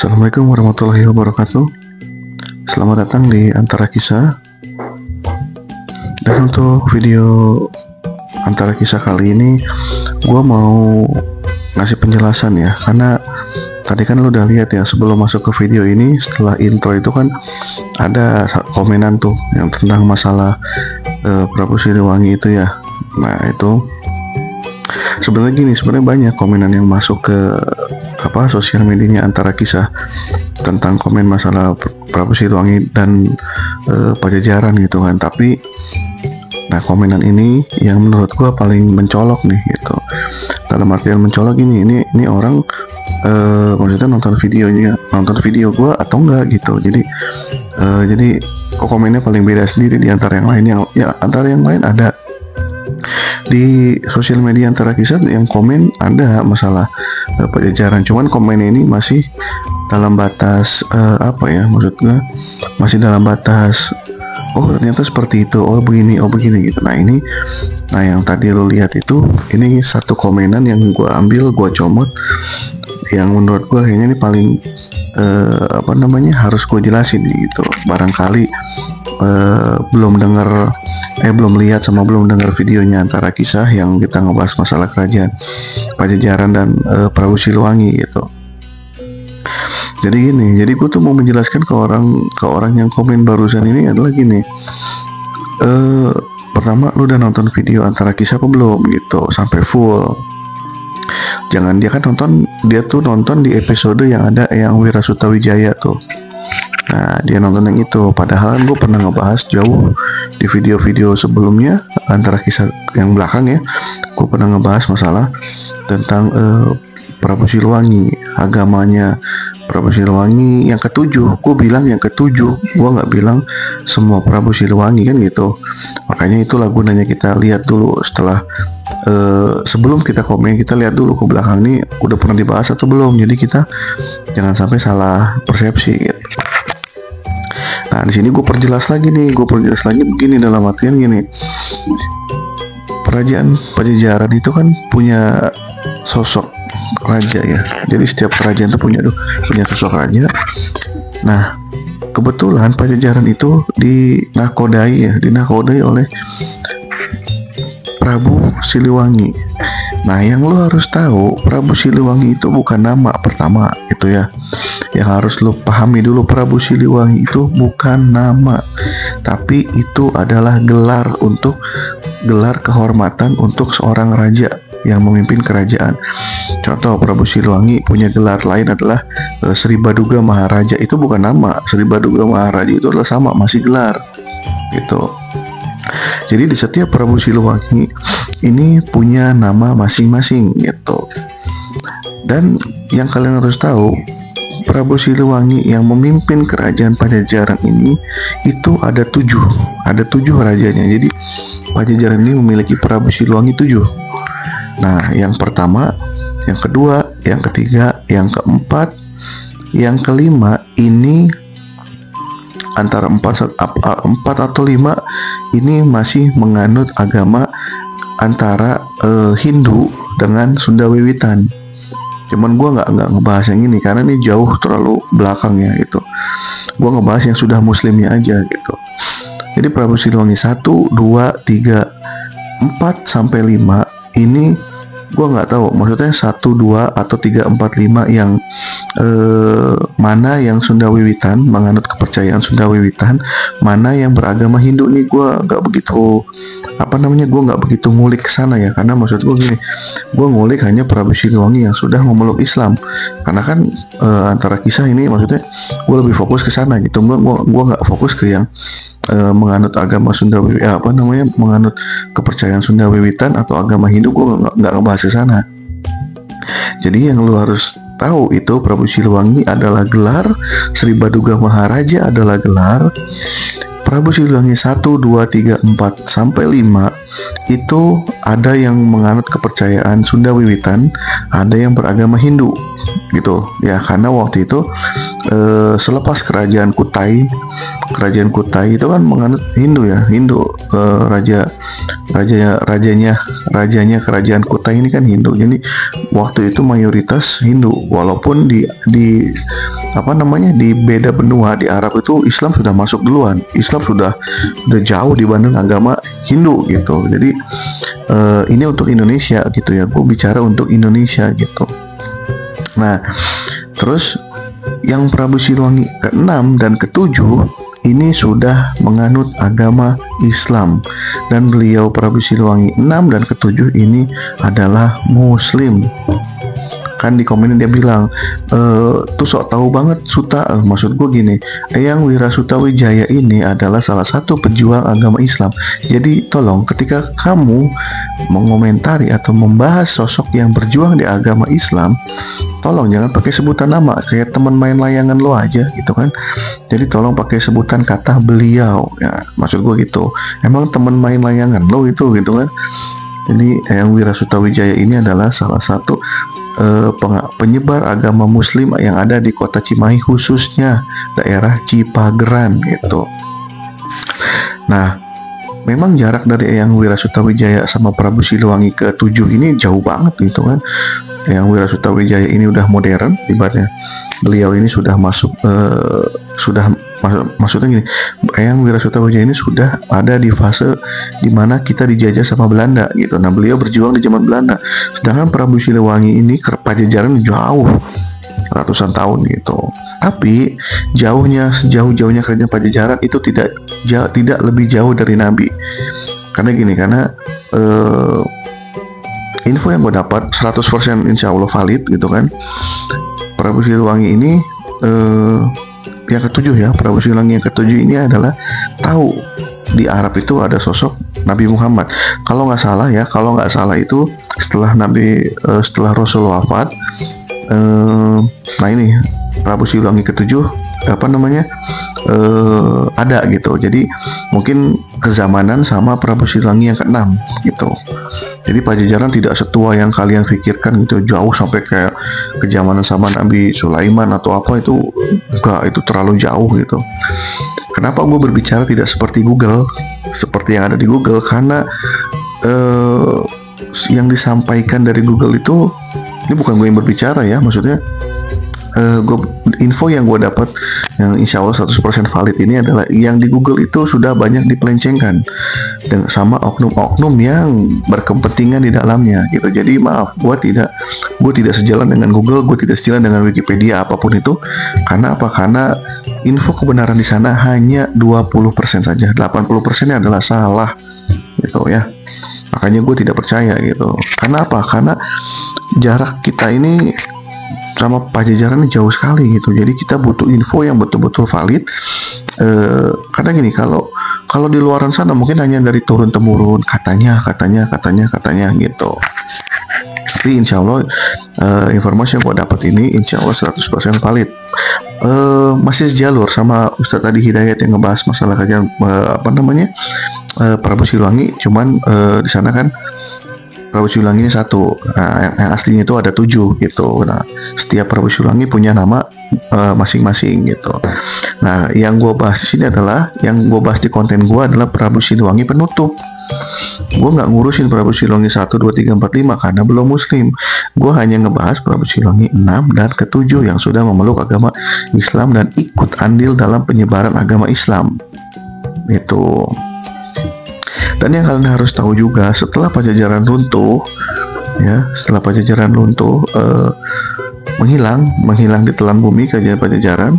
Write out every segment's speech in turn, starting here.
Assalamualaikum warahmatullahi wabarakatuh. Selamat datang di Antara Kisah. Dan untuk video Antara Kisah kali ini, gue mau ngasih penjelasan ya, karena tadi kan lo udah lihat ya sebelum masuk ke video ini, setelah intro itu kan ada komenan tuh yang tentang masalah Prabu Siliwangi itu ya. Nah itu sebenarnya banyak komenan yang masuk ke sosial medianya Antara Kisah tentang komen masalah Prabu Siliwangi dan Pajajaran gitu kan. Tapi nah komenan ini yang menurut gua paling mencolok nih gitu. Dalam artian mencolok ini orang maksudnya nonton video gua atau enggak gitu. Jadi kok komennya paling beda sendiri di antara yang lain. Antara yang lain ada di sosial media Antara Kisah yang komen ada masalah Pajajaran, cuman komen ini masih dalam batas maksudnya masih dalam batas ternyata seperti itu, begini gitu. Nah yang tadi lo lihat itu, ini satu komenan yang gua ambil, gua comot, yang menurut gua kayaknya ini paling harus gue jelasin gitu. Barangkali belum lihat sama belum dengar videonya Antara Kisah yang kita ngebahas masalah kerajaan Pajajaran dan Prabu Siliwangi gitu. Jadi gue tuh mau menjelaskan ke orang yang komen barusan ini adalah gini. Pertama, lu udah nonton video Antara Kisah apa belum gitu sampai full. Jangan dia nonton di episode yang ada yang Wira Sutawijaya tuh. Nah dia nonton yang itu, padahal gue pernah ngebahas jauh di video-video sebelumnya Antara Kisah yang belakang ya. Gue pernah ngebahas masalah tentang Prabu Siliwangi, agamanya Prabu Siliwangi yang ketujuh. Gue bilang yang ketujuh, gue nggak bilang semua Prabu Siliwangi kan gitu. Makanya itulah gunanya kita lihat dulu setelah sebelum kita komen, kita lihat dulu ke belakang nih udah pernah dibahas atau belum. Jadi kita jangan sampai salah persepsi gitu. Nah di sini gue perjelas lagi begini, dalam artian gini. Kerajaan Pajajaran itu kan punya sosok raja ya. Jadi setiap kerajaan itu punya sosok raja. Nah kebetulan Pajajaran itu dinakodai oleh Prabu Siliwangi. Nah yang lo harus tahu, Prabu Siliwangi itu bukan nama pertama itu ya. Yang harus lo pahami dulu, Prabu Siliwangi itu bukan nama, tapi itu adalah gelar kehormatan untuk seorang raja yang memimpin kerajaan. Contoh, Prabu Siliwangi punya gelar lain adalah Sri Baduga Maharaja. Itu bukan nama. Sri Baduga Maharaja itu adalah masih gelar gitu. Jadi di setiap Prabu Siliwangi ini punya nama masing-masing gitu. Dan yang kalian harus tahu, Prabu Siliwangi yang memimpin kerajaan Pajajaran ini itu ada tujuh rajanya. Jadi Pajajaran ini memiliki Prabu Siliwangi 7. Nah yang pertama, yang kedua, yang ketiga, yang keempat, yang kelima ini antara 4 atau 5 ini masih menganut agama antara Hindu dengan Sunda Wiwitan. Cuman gue nggak ngebahas yang ini karena ini jauh terlalu belakang ya gitu. Gue ngebahas yang sudah muslimnya aja gitu. Jadi Prabu Siliwangi 1, 2, 3, 4 sampai 5 ini gue nggak tahu maksudnya 1, 2 atau 3, 4, 5 yang mana yang Sunda Wiwitan, menganut kepercayaan Sunda Wiwitan, mana yang beragama Hindu. Nih gue nggak begitu gue nggak begitu ngulik ke sana ya, karena maksud gue gini, gue ngulik hanya Prabu Siliwangi yang sudah memeluk Islam, karena kan Antara Kisah ini maksudnya gue lebih fokus ke sana gitu. Gue nggak fokus ke yang menganut agama Sunda menganut kepercayaan Sunda Wiwitan atau agama Hindu. Gue nggak ngebahas ke sana. Jadi yang lu harus tahu itu Prabu Siliwangi adalah gelar, Sri Baduga Maharaja adalah gelar. Prabu Siliwangi 1, 2, 3, 4 sampai 5 itu ada yang menganut kepercayaan Sunda Wiwitan, ada yang beragama Hindu gitu ya, karena waktu itu selepas kerajaan Kutai itu kan menganut Hindu ya, rajanya kerajaan Kutai ini kan Hindu. Jadi waktu itu mayoritas Hindu, walaupun di beda benua di Arab itu Islam sudah masuk duluan, Islam sudah jauh dibanding agama Hindu gitu. Jadi ini untuk Indonesia gitu ya, gue bicara untuk Indonesia gitu. Nah, terus yang Prabu Siliwangi ke-6 dan ke-7 ini sudah menganut agama Islam, dan beliau Prabu Siliwangi 6 dan ke-7 ini adalah Muslim. Kan di komen dia bilang tuh sok tahu banget Suta. Maksud gue gini, Eyang Wirasutawijaya ini adalah salah satu pejuang agama Islam. Jadi tolong ketika kamu mengomentari atau membahas sosok yang berjuang di agama Islam, tolong jangan pakai sebutan nama kayak teman main layangan lo aja gitu kan. Jadi tolong pakai sebutan kata beliau ya, maksud gue gitu. Emang teman main layangan lo itu gitu kan. Jadi Eyang Wirasutawijaya ini adalah salah satu penyebar agama Muslim yang ada di kota Cimahi, khususnya daerah Cipageran gitu. Nah, memang jarak dari Eyang Wirasutawijaya sama Prabu Siliwangi ke-7 ini jauh banget gitu kan. Eyang Wirasutawijaya ini udah modern, ibaratnya beliau ini sudah maksudnya gini, Eyang Wirasutawijaya ini sudah ada di fase dimana kita dijajah sama Belanda gitu. Nah, beliau berjuang di zaman Belanda, sedangkan Prabu Siliwangi ini ke Pajajaran jauh ratusan tahun gitu. Tapi sejauh-jauhnya kerajaan Pajajaran itu tidak lebih jauh dari Nabi. Karena gini, karena info yang gue dapat 100% insya Allah valid gitu kan. Prabu Siliwangi ini yang ke-7 ya, Prabu Siliwangi yang ke-7 ini adalah tahu di Arab itu ada sosok Nabi Muhammad. Kalau nggak salah itu setelah Rasul wafat. Nah ini Prabu Siliwangi ke-7 ada gitu. Jadi mungkin kezamanan sama Prabu Siliwangi yang ke-6 gitu. Jadi Pajajaran tidak setua yang kalian pikirkan gitu, jauh sampai kayak kezamanan sama Nabi Sulaiman atau apa, itu enggak, itu terlalu jauh gitu. Kenapa gue berbicara tidak seperti yang ada di Google? Karena yang disampaikan dari Google itu, ini bukan gue yang berbicara ya, maksudnya info yang gue dapat yang insya Allah 100% valid ini adalah yang di Google itu sudah banyak dipelencengkan dan sama oknum-oknum yang berkepentingan di dalamnya gitu. Jadi maaf, gue tidak sejalan dengan Google, gue tidak sejalan dengan Wikipedia apapun itu. Karena apa? Karena info kebenaran di sana hanya 20% saja, 80%-nya adalah salah gitu ya. Makanya gue tidak percaya gitu. Karena apa? Karena jarak kita ini sama Pajajaran jauh sekali gitu. Jadi kita butuh info yang betul-betul valid. Karena gini, kalau di luaran sana mungkin hanya dari turun temurun, katanya gitu. Tapi insya Allah informasi yang gue dapat ini insya Allah 100% valid. Masih sejalur sama Ustadz Adi Hidayat yang ngebahas masalah kajian Prabu Siliwangi. Cuman di sana kan Prabu Siliwangi ini satu, nah, yang aslinya itu ada 7 gitu. Nah, setiap Prabu Siliwangi punya nama masing-masing gitu. Nah, yang gue bahas di sini adalah, yang gue bahas di konten gue adalah Prabu Siliwangi penutup. Gue nggak ngurusin Prabu Siliwangi 1, 2, 3, 4, 5 karena belum Muslim. Gue hanya ngebahas Prabu Siliwangi 6 dan ke-7 yang sudah memeluk agama Islam dan ikut andil dalam penyebaran agama Islam. Itu. Dan yang kalian harus tahu juga, setelah Pajajaran runtuh, menghilang di telan bumi kerajaan Pajajaran,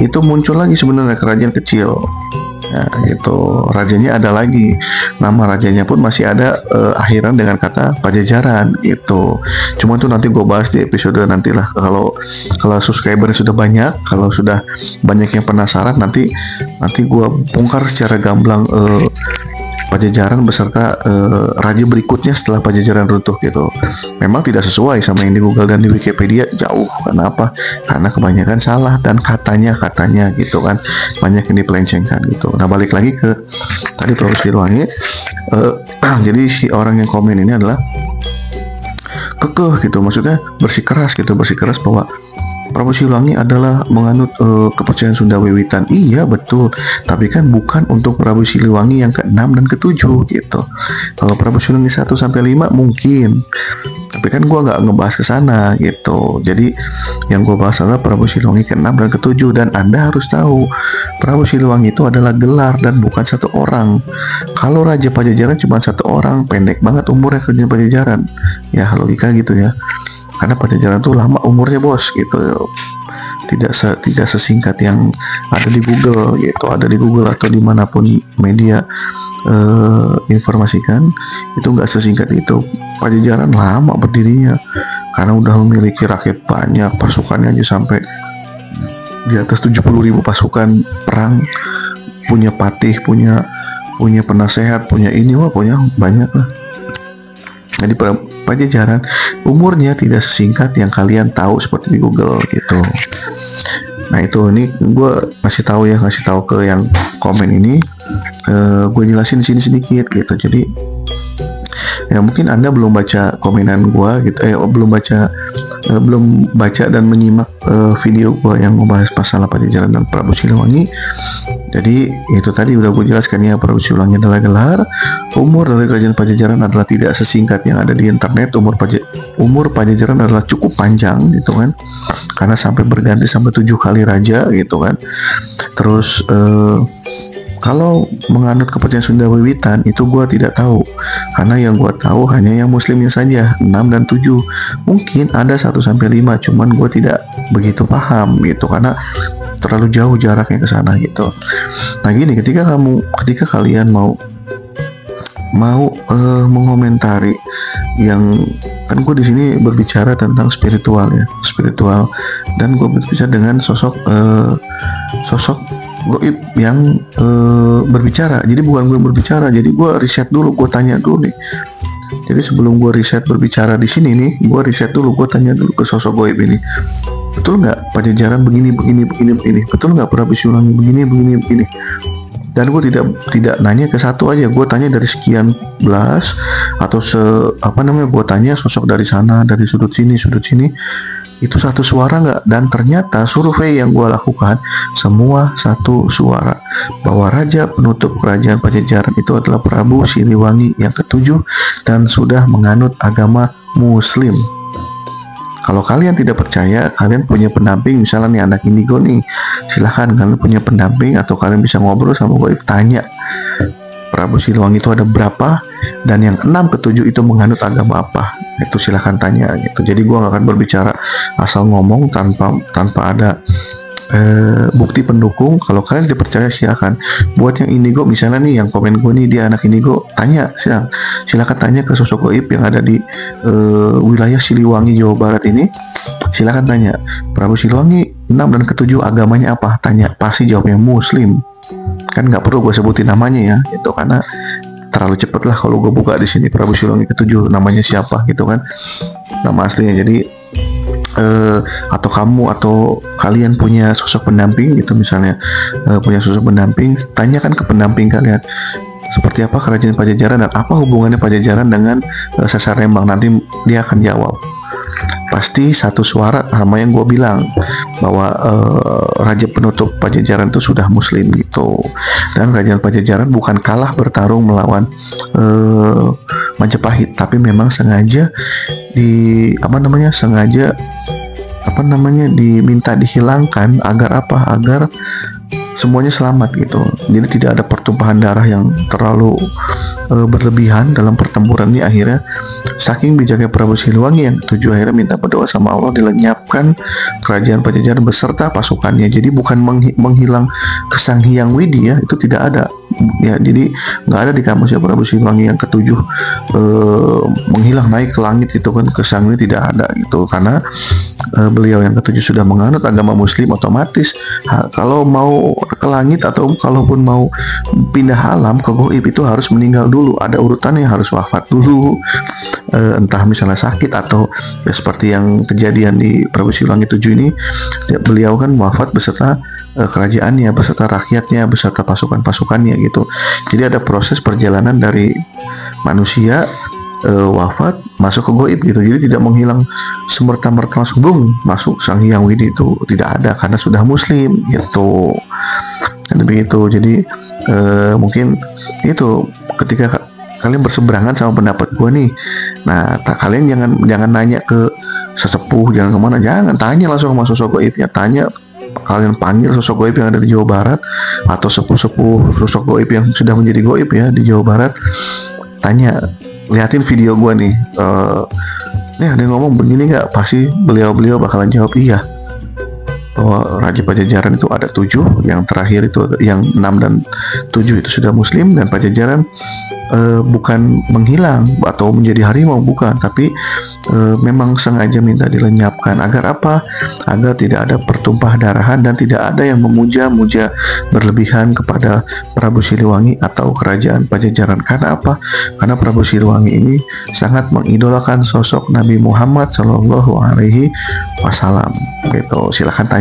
itu muncul lagi sebenarnya kerajaan kecil. Ya, gitu. Rajanya ada lagi, nama rajanya pun masih ada akhiran dengan kata Pajajaran gitu. Cuma tuh nanti gue bahas di episode nantilah. Kalau subscribernya sudah banyak, kalau sudah banyak yang penasaran, nanti gue bongkar secara gamblang Pajajaran beserta raja berikutnya setelah Pajajaran runtuh gitu. Memang tidak sesuai sama yang di Google dan di Wikipedia, jauh. Kenapa? Karena kebanyakan salah dan katanya gitu kan, banyak yang dipelencengkan gitu. Nah, balik lagi ke tadi Prabu Siliwangi. Jadi si orang yang komen ini adalah kekeh gitu, maksudnya bersikeras bahwa Prabu Siliwangi adalah menganut kepercayaan Sunda Wiwitan. Iya betul, tapi kan bukan untuk Prabu Siliwangi yang ke-6 dan ke-7 gitu. Kalau Prabu Siliwangi 1 sampai 5 mungkin, tapi kan gua nggak ngebahas ke sana gitu. Jadi yang gua bahas adalah Prabu Siliwangi ke-6 dan ke-7, dan Anda harus tahu Prabu Siliwangi itu adalah gelar dan bukan satu orang. Kalau Raja Pajajaran cuma satu orang, pendek banget umurnya Kerajaan Pajajaran. Ya logika gitu ya. Karena Pajajaran tuh lama umurnya bos gitu, tidak sesingkat yang ada di Google gitu, ada di Google atau dimanapun media informasikan, itu nggak sesingkat itu. Pajajaran lama berdirinya karena udah memiliki rakyat banyak, pasukannya aja sampai di atas 70.000 pasukan perang, punya patih, punya penasehat, punya ini, wah punya banyak lah. Jadi Pajajaran umurnya tidak sesingkat yang kalian tahu seperti di Google gitu. Nah itu, ini gue kasih tahu ke yang komen ini, gue jelasin di sini sedikit gitu. Jadi ya mungkin Anda belum baca komenan gue gitu, belum baca dan menyimak video gue yang membahas masalah Pajajaran dan Prabu Siliwangi. Jadi itu tadi udah gue jelaskan ya, Prabu Siliwangi adalah gelar. Umur dari Kerajaan Pajajaran adalah tidak sesingkat yang ada di internet. Umur Pajajaran adalah cukup panjang gitu kan, karena sampai berganti sampai 7 kali raja gitu kan. Terus kalau menganut kepercayaan Sunda Wiwitan itu gue tidak tahu, karena yang gue tahu hanya yang muslimnya saja 6 dan 7. Mungkin ada 1 sampai 5, cuman gue tidak begitu paham gitu karena terlalu jauh jaraknya ke sana gitu. Nah gini, ketika kalian mau mengomentari yang, kan gue di sini berbicara tentang spiritual dan gue berbicara dengan sosok goib yang berbicara. Jadi bukan gue berbicara, jadi gue riset dulu, gue tanya dulu nih. Jadi sebelum gue riset berbicara di sini nih, gue riset dulu, gue tanya dulu ke sosok goib ini, betul nggak Pajajaran begini, betul nggak Prabu Siliwangi begini. Dan gue tidak nanya ke satu aja, gue tanya dari sekian belas atau gue tanya sosok dari sana, dari sudut sini, itu satu suara nggak? Dan ternyata survei yang gue lakukan semua satu suara, bahwa raja penutup kerajaan Pajajaran itu adalah Prabu Siliwangi yang ke-7 dan sudah menganut agama Muslim. Kalau kalian tidak percaya, kalian punya pendamping, misalnya nih anak indigo nih, silahkan kalian punya pendamping atau kalian bisa ngobrol sama gue, tanya Prabu Siliwangi itu ada berapa dan yang 6 ke 7 itu menganut agama apa, itu silahkan tanya gitu. Jadi gue gak akan berbicara asal ngomong tanpa ada bukti pendukung. Kalau kalian tidak percaya silahkan. Buat yang indigo misalnya nih, yang komen gue nih dia anak indigo, tanya, silahkan tanya ke sosok goib yang ada di wilayah Siliwangi Jawa Barat ini. Silahkan tanya, Prabu Siliwangi 6 dan ke-7 agamanya apa, tanya, pasti jawabnya Muslim. Kan nggak perlu gue sebutin namanya ya, itu karena terlalu cepet lah kalau gue buka di sini Prabu Siliwangi ke-7 namanya siapa gitu kan, nama aslinya. Jadi atau kamu atau kalian punya sosok pendamping gitu, misalnya punya sosok pendamping, tanyakan ke pendamping kalian seperti apa kerajaan Pajajaran dan apa hubungannya Pajajaran dengan Sesar Rembang. Nanti dia akan jawab pasti satu suara sama yang gue bilang, bahwa raja penutup Pajajaran itu sudah Muslim gitu. Dan kerajaan Pajajaran bukan kalah bertarung melawan Majapahit, tapi memang sengaja diminta dihilangkan agar semuanya selamat gitu. Jadi tidak ada pertumpahan darah yang terlalu berlebihan dalam pertempuran ini. Akhirnya saking bijaknya Prabu Siliwangi yang 7 akhirnya minta berdoa sama Allah dilenyapkan kerajaan Pajajaran beserta pasukannya. Jadi bukan menghilang Kesang Hyang Widi ya, itu tidak ada ya. Jadi nggak ada di kamusnya Prabu Siliwangi yang ke-7 menghilang naik ke langit itu kan, Kesang ini tidak ada gitu. Karena beliau yang ke-7 sudah menganut agama Muslim, otomatis kalau mau ke langit atau kalaupun mau pindah alam ke goib itu harus meninggal dulu, ada urutannya, harus wafat dulu, entah misalnya sakit atau ya seperti yang kejadian di Prabu Siliwangi 7 ini, beliau kan wafat beserta kerajaannya, beserta rakyatnya, beserta pasukannya gitu. Jadi ada proses perjalanan dari manusia wafat masuk ke goib gitu. Jadi tidak menghilang semerta-merta langsung bung masuk Sang Hyang Widi, itu tidak ada karena sudah muslim gitu. Dan begitu. Jadi mungkin itu ketika kalian berseberangan sama pendapat gue nih, nah kalian jangan nanya ke sesepuh, jangan kemana, jangan tanya langsung sama sosok goibnya. Tanya, kalian panggil sosok goib yang ada di Jawa Barat atau sepuh-sepuh sosok goib yang sudah menjadi goib ya di Jawa Barat. Tanya, liatin video gue nih, nih ada yang ngomong begini nggak, pasti beliau bakalan jawab iya, bahwa Raja Pajajaran itu ada 7, yang terakhir itu yang 6 dan 7 itu sudah muslim, dan Pajajaran bukan menghilang atau menjadi harimau, bukan, tapi memang sengaja minta dilenyapkan. Agar apa? Agar tidak ada pertumpah darahan dan tidak ada yang memuja-muja berlebihan kepada Prabu Siliwangi atau kerajaan Pajajaran. Karena apa? Karena Prabu Siliwangi ini sangat mengidolakan sosok Nabi Muhammad Shallallahu Alaihi Wasallam. Gitu. Silahkan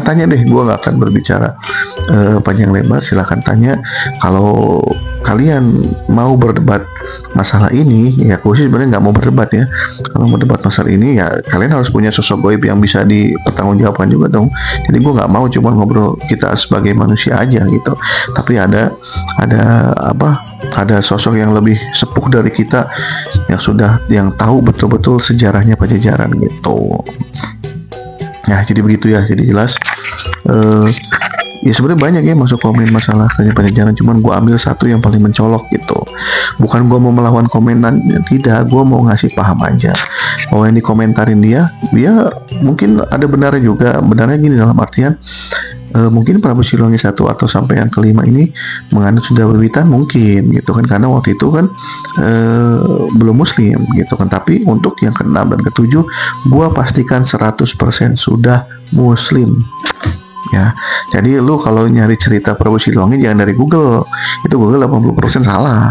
tanya deh. Gue nggak akan berbicara panjang lebar. Silahkan tanya. Kalau kalian mau berdebat masalah ini, ya aku sih sebenarnya nggak mau berdebat ya. Kalau mau debat masalah ini ya kalian harus punya sosok goib yang bisa dipertanggungjawabkan juga dong. Jadi gue nggak mau cuma ngobrol kita sebagai manusia aja gitu. Tapi ada sosok yang lebih sepuh dari kita, yang tahu betul-betul sejarahnya Pajajaran gitu. Nah jadi begitu ya. Jadi jelas ya sebenarnya banyak ya masuk komen masalah kerajaan Pajajaran, cuman gue ambil satu yang paling mencolok gitu. Bukan gue mau melawan komenan, tidak, gue mau ngasih paham aja bahwa yang dikomentarin dia mungkin ada benarnya juga. Benarnya gini, dalam artian mungkin Prabu Siliwangi 1 atau sampai yang kelima ini menganut Sunda Wiwitan mungkin gitu kan, karena waktu itu kan belum muslim gitu kan. Tapi untuk yang ke-6 dan ke-7 gue pastikan 100% sudah muslim ya. Jadi lu kalau nyari cerita Prabu Siliwangi jangan dari Google, itu Google 80% salah,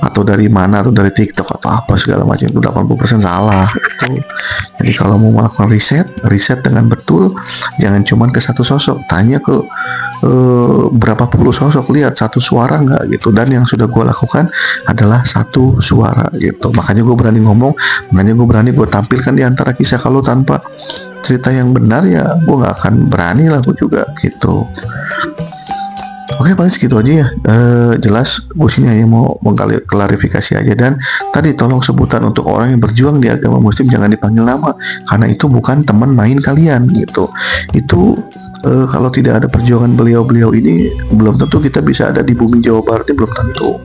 atau dari mana, atau dari TikTok atau apa segala macam, itu 80% salah gitu. Jadi kalau mau melakukan riset dengan betul, jangan cuma ke satu sosok, tanya ke berapa puluh sosok, lihat satu suara nggak gitu. Dan yang sudah gue lakukan adalah satu suara gitu. Makanya gue berani ngomong, makanya gue berani gue tampilkan di antara kisah. Kalau tanpa cerita yang benar ya gue nggak akan berani lah gue juga gitu. Oke, paling segitu aja ya. Jelas gue sini hanya mau mengklarifikasi aja. Dan tadi tolong sebutan untuk orang yang berjuang di agama muslim jangan dipanggil nama, karena itu bukan teman main kalian gitu. Itu kalau tidak ada perjuangan beliau-beliau ini, belum tentu kita bisa ada di bumi Jawa Barat, belum tentu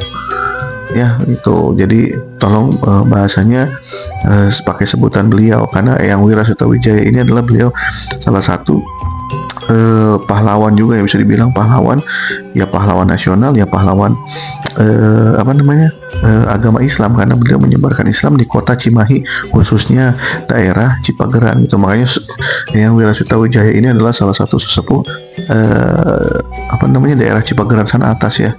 ya gitu. Jadi tolong bahasanya pakai sebutan beliau, karena Eyang Wira Sutawijaya ini adalah beliau salah satu pahlawan juga, yang bisa dibilang pahlawan, ya pahlawan nasional, ya pahlawan agama Islam, karena beliau menyebarkan Islam di kota Cimahi, khususnya daerah Cipageran gitu. Makanya Eyang Wira Sutawijaya ini adalah salah satu sesepuh daerah Cipageran sana atas ya,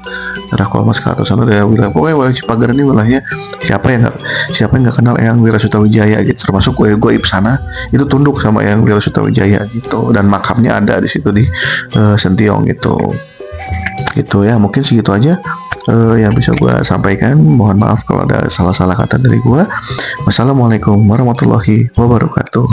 daerah Kolmas ke atas sana, daerah wilayah, pokoknya wilayah Cipageran ini wilayahnya siapa yang nggak kenal Eyang Wira Sutawijaya gitu, termasuk goib sana itu tunduk sama Eyang Wira Sutawijaya gitu, dan makamnya ada di situ di Sentiong gitu ya. Mungkin segitu aja yang bisa gue sampaikan. Mohon maaf kalau ada salah-salah kata dari gue. Wassalamualaikum warahmatullahi wabarakatuh.